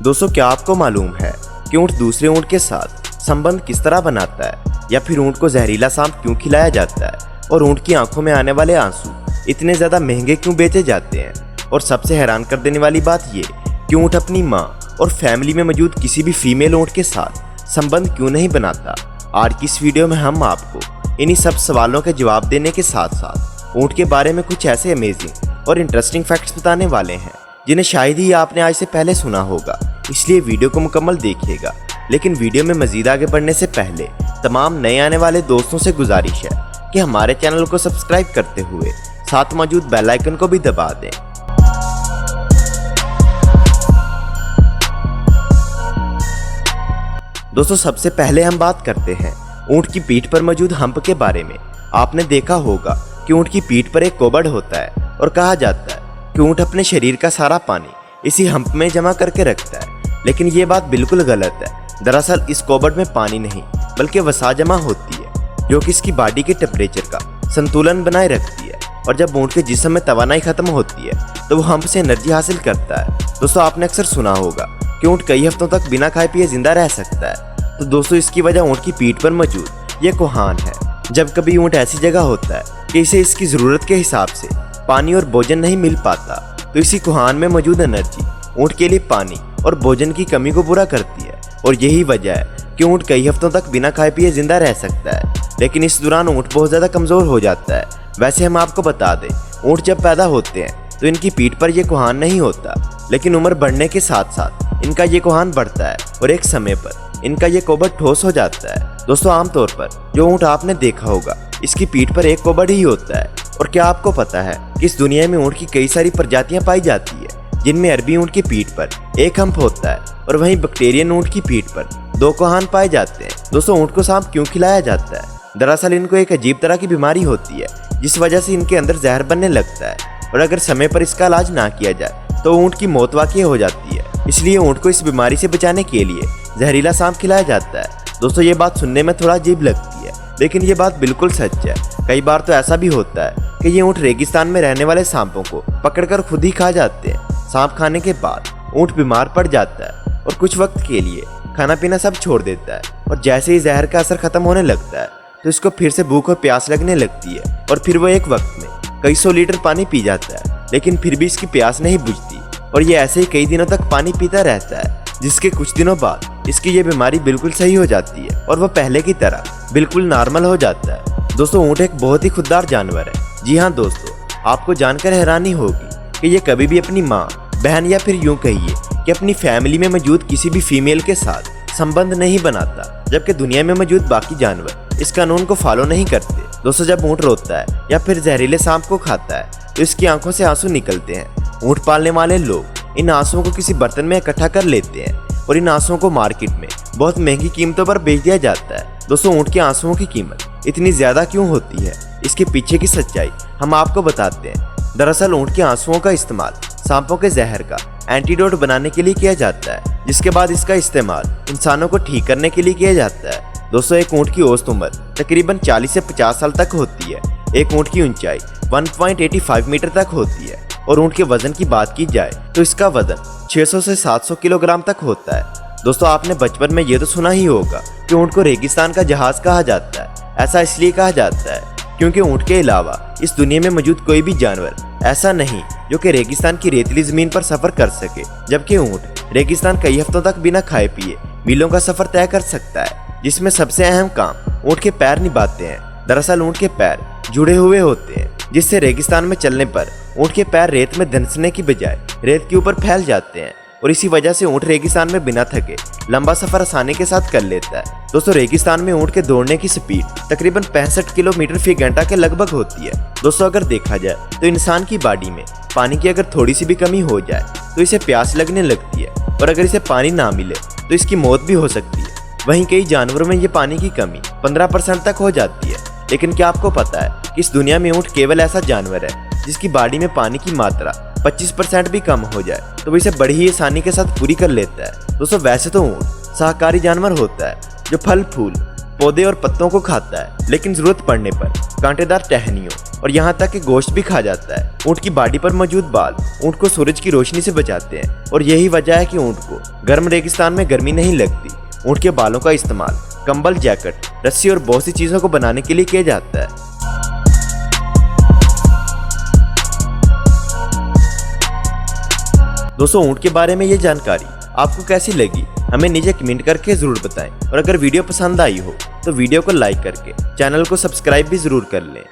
दोस्तों, क्या आपको मालूम है कि ऊँट दूसरे ऊँट के साथ संबंध किस तरह बनाता है, या फिर ऊँट को जहरीला सांप क्यों खिलाया जाता है, और ऊँट की आंखों में आने वाले आंसू इतने ज़्यादा महंगे क्यों बेचे जाते हैं। और सबसे हैरान कर देने वाली बात ये कि ऊँट अपनी माँ और फैमिली में मौजूद किसी भी फीमेल ऊँट के साथ संबंध क्यों नहीं बनाता। आज की इस वीडियो में हम आपको इन्हीं सब सवालों के जवाब देने के साथ साथ ऊँट के बारे में कुछ ऐसे अमेजिंग और इंटरेस्टिंग फैक्ट्स बताने वाले हैं जिन्हें शायद ही आपने आज से पहले सुना होगा, इसलिए वीडियो को मुकम्मल देखिएगा। लेकिन वीडियो में मजीद आगे बढ़ने से पहले तमाम नए आने वाले दोस्तों से गुजारिश है कि हमारे चैनल को सब्सक्राइब करते हुए साथ मौजूद बेल आइकन को भी दबा दें। दोस्तों, सबसे पहले हम बात करते हैं ऊँट की पीठ पर मौजूद हम्प के बारे में। आपने देखा होगा कि ऊँट की पीठ पर एक कोबड़ होता है और कहा जाता है कि ऊँट अपने शरीर का सारा पानी इसी हम्प में जमा करके रखता है, लेकिन ये बात बिल्कुल गलत है। दरअसल इस कोबड़ में पानी नहीं बल्कि वसा जमा होती है जो कि इसकी बॉडी के टेम्परेचर का संतुलन बनाए रखती है। और जब ऊँट के जिस्म में तवानाई खत्म होती है तो वो हम्प से एनर्जी हासिल करता है। दोस्तों, आपने अक्सर सुना होगा कि ऊँट कई हफ्तों तक बिना खाए पिए जिंदा रह सकता है। तो दोस्तों, इसकी वजह ऊँट की पीठ पर मौजूद ये कोहान है। जब कभी ऊँट ऐसी जगह होता है कि इसे इसकी ज़रूरत के हिसाब से पानी और भोजन नहीं मिल पाता, तो इसी कोहान में मौजूद एनर्जी ऊँट के लिए पानी और भोजन की कमी को पूरा करती है। और यही वजह है कि ऊँट कई हफ्तों तक बिना खाए पिए जिंदा रह सकता है, लेकिन इस दौरान ऊँट बहुत ज़्यादा कमज़ोर हो जाता है। वैसे हम आपको बता दें, ऊँट जब पैदा होते हैं तो इनकी पीठ पर यह कोहान नहीं होता, लेकिन उम्र बढ़ने के साथ साथ इनका ये कोहान बढ़ता है और एक समय पर इनका ये कोबड़ ठोस हो जाता है। दोस्तों, आमतौर पर जो ऊँट आपने देखा होगा इसकी पीठ पर एक कोबड़ ही होता है। और क्या आपको पता है कि इस दुनिया में ऊँट की कई सारी प्रजातियां पाई जाती है, जिनमें अरबी ऊँट की पीठ पर एक हम्प होता है और वहीं बैक्टीरियन ऊँट की पीठ पर दो कोहान पाए जाते हैं। दोस्तों, ऊँट को सांप क्यों खिलाया जाता है? दरअसल इनको एक अजीब तरह की बीमारी होती है जिस वजह से इनके अंदर जहर बनने लगता है, और अगर समय पर इसका इलाज ना किया जाए तो ऊँट की मौत वाक़ई हो जाती है। इसलिए ऊँट को इस बीमारी से बचाने के लिए जहरीला सांप खिलाया जाता है। दोस्तों, ये बात सुनने में थोड़ा अजीब लगती है, लेकिन ये बात बिल्कुल सच है। कई बार तो ऐसा भी होता है कि ये ऊँट रेगिस्तान में रहने वाले सांपों को पकड़कर खुद ही खा जाते हैं। सांप खाने के बाद ऊँट बीमार पड़ जाता है और कुछ वक्त के लिए खाना पीना सब छोड़ देता है, और जैसे ही जहर का असर खत्म होने लगता है तो इसको फिर से भूख और प्यास लगने लगती है, और फिर वो एक वक्त में कई सौ लीटर पानी पी जाता है, लेकिन फिर भी इसकी प्यास नहीं बुझती, और ये ऐसे ही कई दिनों तक पानी पीता रहता है, जिसके कुछ दिनों बाद इसकी ये बीमारी बिल्कुल सही हो जाती है और वह पहले की तरह बिल्कुल नॉर्मल हो जाता है। दोस्तों, ऊँट एक बहुत ही खुददार जानवर है। जी हाँ दोस्तों, आपको जानकर हैरानी होगी कि ये कभी भी अपनी माँ, बहन या फिर यूँ कहिए कि अपनी फैमिली में मौजूद किसी भी फीमेल के साथ संबंध नहीं बनाता, जबकि दुनिया में मौजूद बाकी जानवर इस कानून को फॉलो नहीं करते। दोस्तों, जब ऊँट रोता है या फिर जहरीले सांप को खाता है तो इसकी आंखों से आंसू निकलते हैं। ऊँट पालने वाले लोग इन आंसुओं को किसी बर्तन में इकट्ठा कर लेते हैं और इन आंसुओं को मार्केट में बहुत महंगी कीमतों पर बेच दिया जाता है। दोस्तों, ऊँट के आंसुओं की कीमत इतनी ज्यादा क्यों होती है, इसके पीछे की सच्चाई हम आपको बताते हैं। दरअसल ऊँट के आंसुओं का इस्तेमाल सांपों के जहर का एंटीडोट बनाने के लिए किया जाता है, जिसके बाद इसका इस्तेमाल इंसानों को ठीक करने के लिए किया जाता है। दोस्तों, एक ऊँट की औसत उम्र तकरीबन 40 से 50 साल तक होती है। एक ऊँट की ऊंचाई 1.85 मीटर तक होती है, और ऊँट के वजन की बात की जाए तो इसका वजन 600 से 700 किलोग्राम तक होता है। दोस्तों, आपने बचपन में ये तो सुना ही होगा कि ऊँट को रेगिस्तान का जहाज कहा जाता है। ऐसा इसलिए कहा जाता है क्योंकि ऊँट के अलावा इस दुनिया में मौजूद कोई भी जानवर ऐसा नहीं जो कि रेगिस्तान की रेतीली जमीन पर सफर कर सके, जबकि ऊँट रेगिस्तान कई हफ्तों तक बिना खाए पिए मीलों का सफर तय कर सकता है, जिसमें सबसे अहम काम ऊँट के पैर निभाते हैं। दरअसल ऊँट के पैर जुड़े हुए होते हैं, जिससे रेगिस्तान में चलने पर ऊँट के पैर रेत में धंसने की बजाय रेत के ऊपर फैल जाते हैं, और इसी वजह से ऊँट रेगिस्तान में बिना थके लंबा सफर आसानी के साथ कर लेता है। दोस्तों, रेगिस्तान में ऊँट के दौड़ने की स्पीड तकरीबन 65 किलोमीटर फी घंटा के लगभग होती है। दोस्तों, अगर देखा जाए तो इंसान की बॉडी में पानी की अगर थोड़ी सी भी कमी हो जाए तो इसे प्यास लगने लगती है, और अगर इसे पानी ना मिले तो इसकी मौत भी हो सकती है। वहीं कई जानवरों में ये पानी की कमी 15% तक हो जाती है। लेकिन क्या आपको पता है कि इस दुनिया में ऊँट केवल ऐसा जानवर है जिसकी बॉडी में पानी की मात्रा 25% भी कम हो जाए तो वो इसे बड़ी ही आसानी के साथ पूरी कर लेता है। दोस्तों, वैसे तो ऊँट शाकाहारी जानवर होता है जो फल फूल, पौधे और पत्तों को खाता है, लेकिन जरूरत पड़ने पर कांटेदार टहनियों और यहाँ तक कि गोश्त भी खा जाता है। ऊँट की बॉडी पर मौजूद बाल ऊँट को सूरज की रोशनी से बचाते हैं और यही वजह है कि ऊँट को गर्म रेगिस्तान में गर्मी नहीं लगती। ऊँट के बालों का इस्तेमाल कंबल, जैकेट, रस्सी और बहुत सी चीजों को बनाने के लिए किया जाता है। दोस्तों, ऊँट के बारे में ये जानकारी आपको कैसी लगी हमें नीचे कमेंट करके जरूर बताएं और अगर वीडियो पसंद आई हो तो वीडियो को लाइक करके चैनल को सब्सक्राइब भी जरूर कर लें।